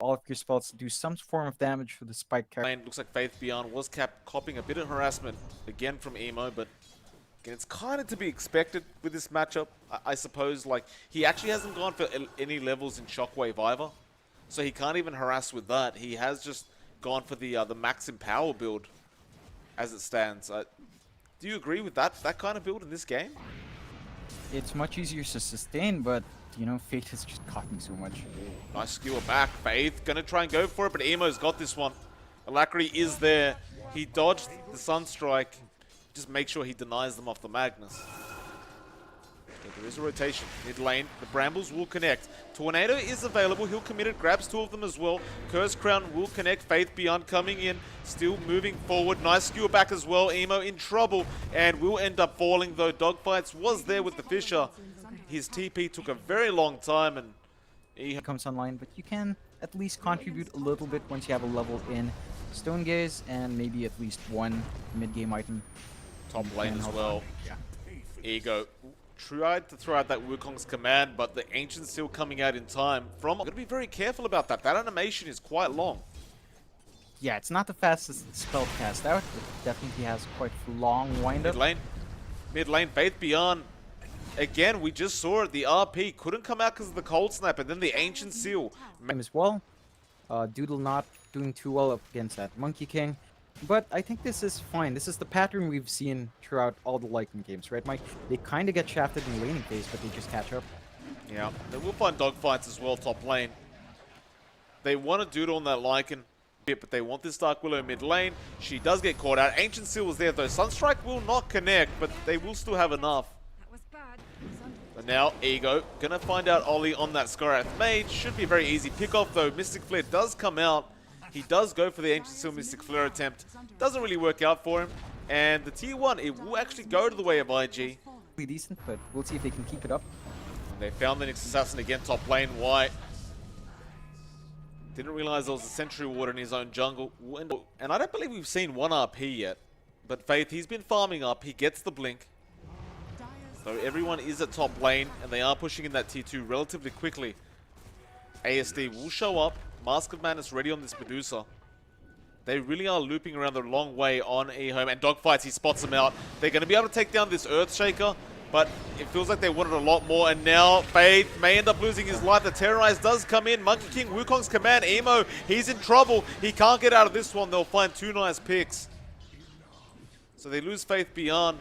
all of your spells to do some form of damage for the spike character. Looks like Faith Beyond was copping a bit of harassment again from Emo, but again, it's kind of to be expected with this matchup. I suppose, like, he actually hasn't gone for any levels in Shockwave either, so he can't even harass with that. He has just gone for the Max Empower build as it stands. Do you agree with that kind of build in this game? It's much easier to sustain, but you know, Fate has just caught me so much. Nice skewer back. Faith gonna try and go for it, but Emo's got this one. Alacrity is there. He dodged the Sunstrike. Just make sure he denies them off the Magnus. Okay, there is a rotation. Mid lane, the Brambles will connect. Tornado is available. He'll commit it, grabs two of them as well. Curse Crown will connect. Faith Beyond coming in, still moving forward. Nice skewer back as well. Emo in trouble and will end up falling, though Dogfights was there with the Fisher. His TP took a very long time, and he comes online, but you can at least contribute a little bit once you have a level in Stone Gaze and maybe at least one mid-game item. Top lane as well. Yeah. Ego tried to throw out that Wukong's command, but the Ancient Seal coming out in time from... I'm going to be very careful about that. That animation is quite long. Yeah, it's not the fastest spell cast out, but definitely has quite a long windup. Mid lane, Faith Beyond. Again, we just saw it. The RP couldn't come out because of the Cold Snap, and then the Ancient Seal. As well. Doodle not doing too well up against that Monkey King. But I think this is fine. This is the pattern we've seen throughout all the Lycan games, right, Mike? They kind of get shafted in the laning phase, but they just catch up. Yeah, they will find dogfights as well top lane. They want to Doodle on that Lycan, but they want this Dark Willow mid lane. She does get caught out. Ancient Seal was there, though. Sunstrike will not connect, but they will still have enough. But now, Ego gonna find out Ollie on that Skyrath Mage. Should be a very easy pickoff, though. Mystic Flare does come out. He does go for the Ancient Seal Mystic Flare attempt. Doesn't really work out for him. And the tier 1, it will actually go to the way of IG. Decent, but we'll see if they can keep it up. And they found the Nyx Assassin again, top lane. Why? Didn't realize there was a Sentry Ward in his own jungle. And I don't believe we've seen one RP yet. But Faith, he's been farming up. He gets the blink. So everyone is at top lane, and they are pushing in that tier 2 relatively quickly. ASD will show up. Mask of Madness ready on this Medusa. They really are looping around the long way on EHOME, and Dogfights, he spots them out. They're going to be able to take down this Earthshaker, but it feels like they wanted a lot more, and now Faith may end up losing his life. The Terrorize does come in. Monkey King, Wukong's command. Emo, he's in trouble. He can't get out of this one. They'll find two nice picks. So they lose Faith Beyond.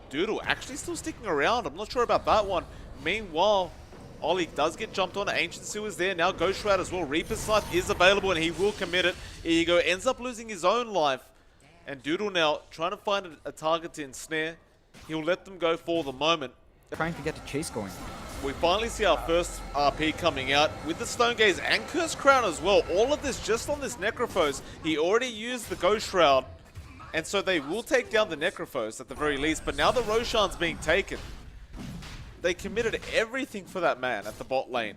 Doodle actually still sticking around. I'm not sure about that one. Meanwhile, Ollie does get jumped on. Ancient Seal is there. Now Ghost Shroud as well. Reaper's Scythe is available and he will commit it. Ego ends up losing his own life. And Doodle now trying to find a target to ensnare. He'll let them go for the moment. Trying to get the chase going. We finally see our first RP coming out with the Stone Gaze and Curse Crown as well. All of this just on this Necrophos. He already used the Ghost Shroud. And so they will take down the Necrophos at the very least. But now the Roshan's being taken. They committed everything for that man at the bot lane.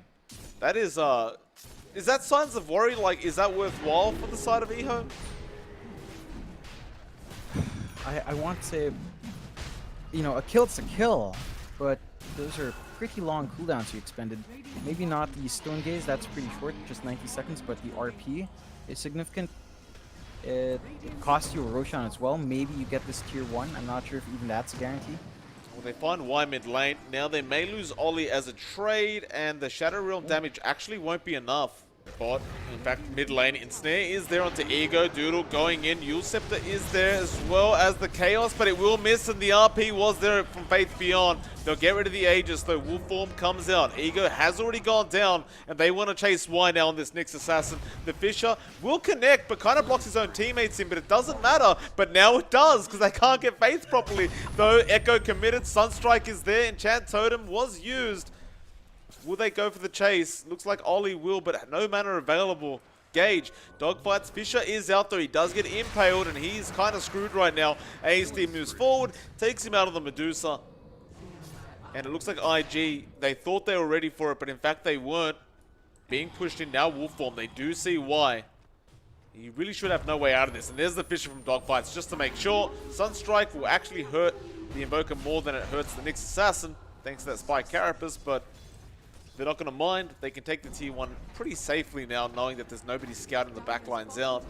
That is that signs of worry? Like, is that worthwhile for the side of EHOME? I want to say, you know, a kill's a kill, but those are pretty long cooldowns you expended. Maybe not the Stone Gaze, that's pretty short, just 90 seconds, but the RP is significant. It costs you a Roshan as well. Maybe you get this tier 1. I'm not sure if even that's a guarantee. Well, they find Y mid lane. Now they may lose Ollie as a trade, and the Shadow Realm damage actually won't be enough. Bot, in fact, mid lane. Ensnare is there onto Ego. Doodle going in. Yule Scepter is there as well as the Chaos, but it will miss, and the RP was there from Faith Beyond. They'll get rid of the Aegis, though. Wolf Form comes out. Ego has already gone down, and they want to chase Y now on this Nyx Assassin. The Fisher will connect, but kind of blocks his own teammates in, but it doesn't matter. But now it does, because they can't get Faith properly. Though Echo committed, Sunstrike is there, Enchant Totem was used. Will they go for the chase? Looks like Ollie will, but no mana available. Gage, Dogfights, Fisher is out there. He does get impaled, and he's kind of screwed right now. ASD moves forward, takes him out of the Medusa. And it looks like IG, they thought they were ready for it, but in fact they weren't. Being pushed in now, Wolf Form. They do see why. He really should have no way out of this. And there's the Fisher from Dogfights, just to make sure. Sunstrike will actually hurt the Invoker more than it hurts the Nyx Assassin, thanks to that Spike Carapace, but They're not going to mind. They can take the tier 1 pretty safely now, knowing that there's nobody scouting the back lines out.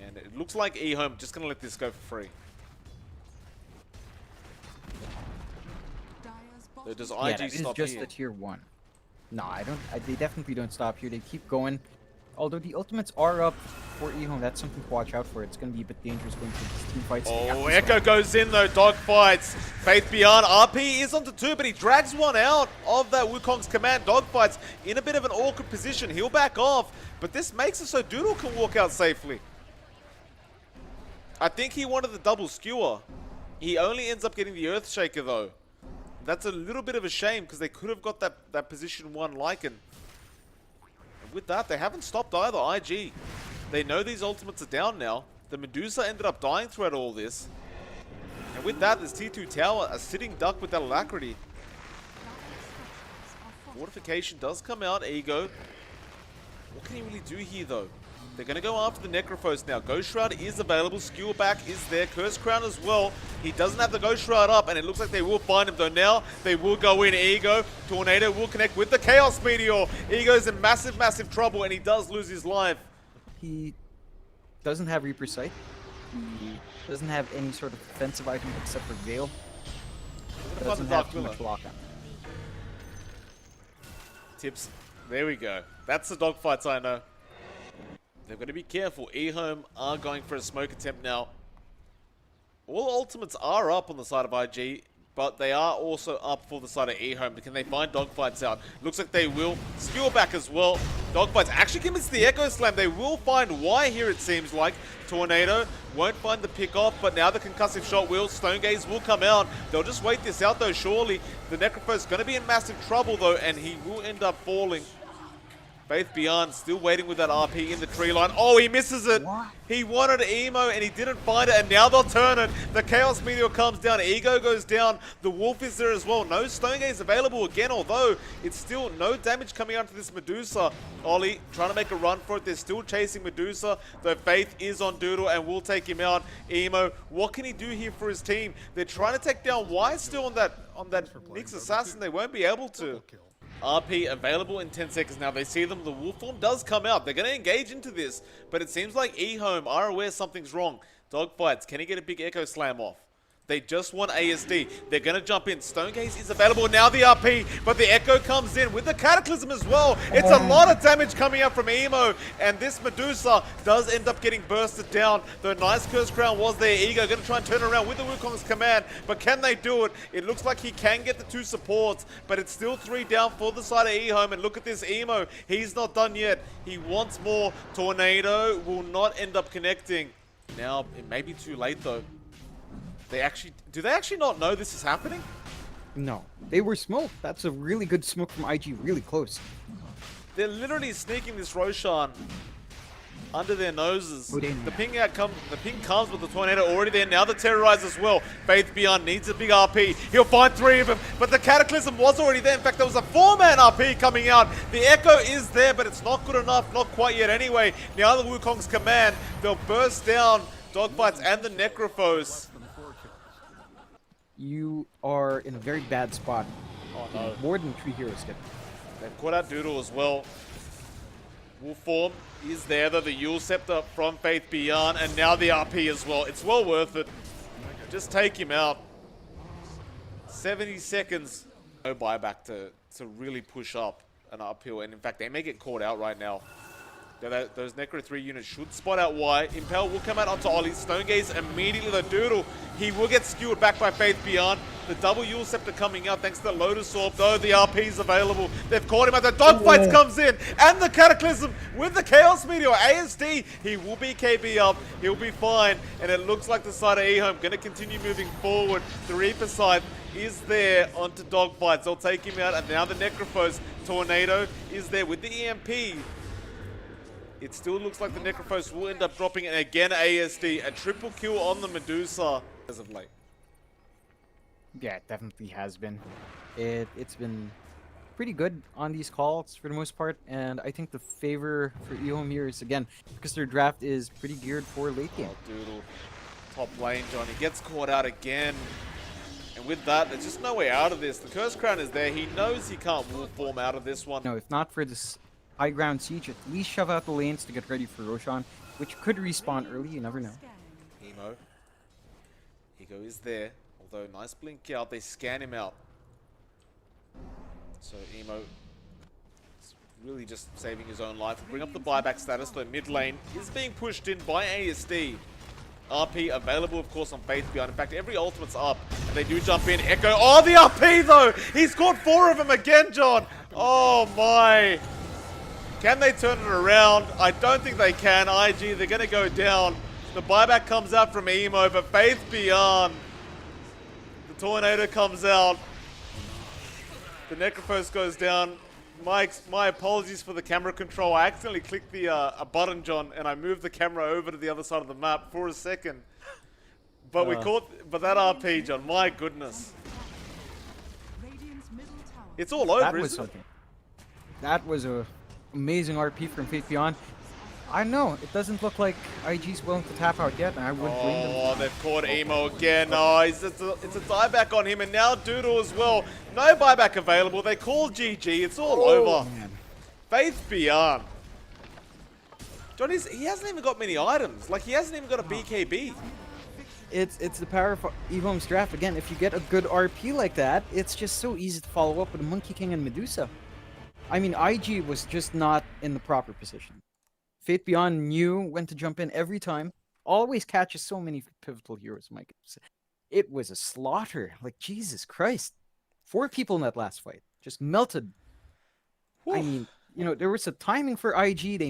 And it looks like EHOME just going to let this go for free. So does IG Yeah, that is stop just here? the tier 1. No, they definitely don't stop here. They keep going. Although the ultimates are up for EHOME, that's something to watch out for. It's going to be a bit dangerous going through these team fights. Oh, Echo goes in though, dog fights. Faith Beyond, RP is onto 2, but he drags one out of that Wukong's command. Dog fights in a bit of an awkward position. He'll back off, but this makes it so Doodle can walk out safely. I think he wanted the double skewer. He only ends up getting the Earthshaker though. That's a little bit of a shame because they could have got that position 1 Lycan. And with that, they haven't stopped either, IG. They know these ultimates are down now. The Medusa ended up dying throughout all this. And with that, this T2 tower, a sitting duck with that alacrity. Fortification does come out, Ego. What can he really do here though? They're going to go after the Necrophos now. Ghost Shroud is available. Skewer back is there. Curse Crown as well. He doesn't have the Ghost Shroud up, and it looks like they will find him, though. Now they will go in. Ego. Tornado will connect with the Chaos Meteor. Ego's in massive, massive trouble, and he does lose his life. He doesn't have Reaper Sight. He doesn't have any sort of defensive item except for Veil. Doesn't have too much lock on. Tips. There we go. That's the dogfights I know. They've got to be careful. EHOME are going for a smoke attempt now. All ultimates are up on the side of IG, but they are also up for the side of EHOME. Can they find dogfights out? Looks like they will. Skewer back as well. Dogfights actually commits the Echo Slam. They will find why here, it seems like. Tornado won't find the pick off, but now the concussive shot will. Stone Gaze will come out. They'll just wait this out though, surely. The Necrophos is going to be in massive trouble though, and he will end up falling. Faith Beyond still waiting with that RP in the tree line. Oh, he misses it. What? He wanted Emo and he didn't find it, and now they'll turn it. The Chaos Meteor comes down. Ego goes down. The Wolf is there as well. No Stone Gaze available again, although it's still no damage coming out to this Medusa. Ollie trying to make a run for it. They're still chasing Medusa, though Faith is on Doodle and will take him out. Emo, what can he do here for his team? They're trying to take down Wise still on that Nyx Assassin. They won't be able to. RP available in 10 seconds now. They see them. The wolf form does come out. They're going to engage into this, but it seems like EHOME are aware something's wrong. Dogfights. Can he get a big Echo Slam off? They just want ASD. They're going to jump in. Stone Gaze is available now, the RP, but the Echo comes in with the Cataclysm as well. It's a lot of damage coming up from Emo, and this Medusa does end up getting bursted down. The nice Curse Crown was there. Ego going to try and turn around with the Wukong's command, but can they do it? It looks like he can get the 2 supports, but it's still 3 down for the side of EHOME, and look at this Emo. He's not done yet. He wants more. Tornado will not end up connecting. Now, it may be too late though. Do they actually not know this is happening? No, they were smoked. That's a really good smoke from IG, really close. They're literally sneaking this Roshan under their noses. The ping comes with the Tornado already there. Now the Terrorize as well. Faith Beyond needs a big RP. He'll find 3 of them, but the Cataclysm was already there. In fact, there was a 4-man RP coming out. The Echo is there, but it's not good enough. Not quite yet anyway. Now the Wukong's command. They'll burst down Dogfights and the Necrophos. You are in a very bad spot. Oh no. More than 3 heroes get. They've caught out Doodle as well. Wolf form is there though, the Yule Scepter from Faith Beyond, and now the RP as well. It's well worth it. Just take him out. 70 seconds. No buyback to really push up an uphill, and in fact they may get caught out right now. Those Necro 3 units should spot out why. Impel will come out onto Ollie. Stone Gaze immediately. The Doodle, he will get skewered back by Faith Beyond. The double Yule Scepter coming out thanks to the Lotus Orb, though the RP is available. They've caught him at the Dogfights comes in, and the Cataclysm with the Chaos Meteor. ASD, he will be KB up. He'll be fine, and it looks like the side of EHOME going to continue moving forward. The Reaper side is there onto Dogfights. They'll take him out, and now the Necrophos. Tornado is there with the EMP. It still looks like the Necrophos will end up dropping, and again ASD, a triple kill on the Medusa as of late. Yeah, it definitely has been. It's been pretty good on these calls for the most part, and I think the favor for EHOME here is, again, because their draft is pretty geared for late game. Oh, Doodle, top lane, Johnny gets caught out again. And with that, there's just no way out of this. The Curse Crown is there. He knows he can't wolf form out of this one. No, if not for this high ground siege, at least shove out the lanes to get ready for Roshan, which could respawn early, you never know. Emo. Ego is there. Although, nice blink out. They scan him out. So, Emo is really just saving his own life. Bring up the buyback status, though mid lane is being pushed in by ASD. RP available, of course, on Faith Beyond. In fact, every ultimate's up, and they do jump in. Echo. Oh, the RP, though! He's caught 4 of them again, John! Oh, my. Can they turn it around? I don't think they can. IG, they're going to go down. The buyback comes out from Emo, but Faith Beyond. The Tornado comes out. The Necrophos goes down. My apologies for the camera control. I accidentally clicked the a button, John, and I moved the camera over to the other side of the map for a second. But we caught, but that RP, John, my goodness. It's all over, isn't it? That was a amazing RP from Faith Beyond. I know, it doesn't look like IG's willing to tap out yet, and I wouldn't blame them. Oh, they've caught Emo again. Oh, it's a dieback on him, and now Doodle as well. No buyback available. They call GG. It's all over. Man. Faith Beyond. John, he hasn't even got many items. Like, he hasn't even got a BKB. It's the power of EHOME's draft. Again, if you get a good RP like that, it's just so easy to follow up with a Monkey King and Medusa. I mean, IG was just not in the proper position. Faith Beyond knew when to jump in every time. Always catches so many pivotal heroes, Mike. It was a slaughter. Like, Jesus Christ. 4 people in that last fight. Just melted. I mean, you know, there was a timing for IG. They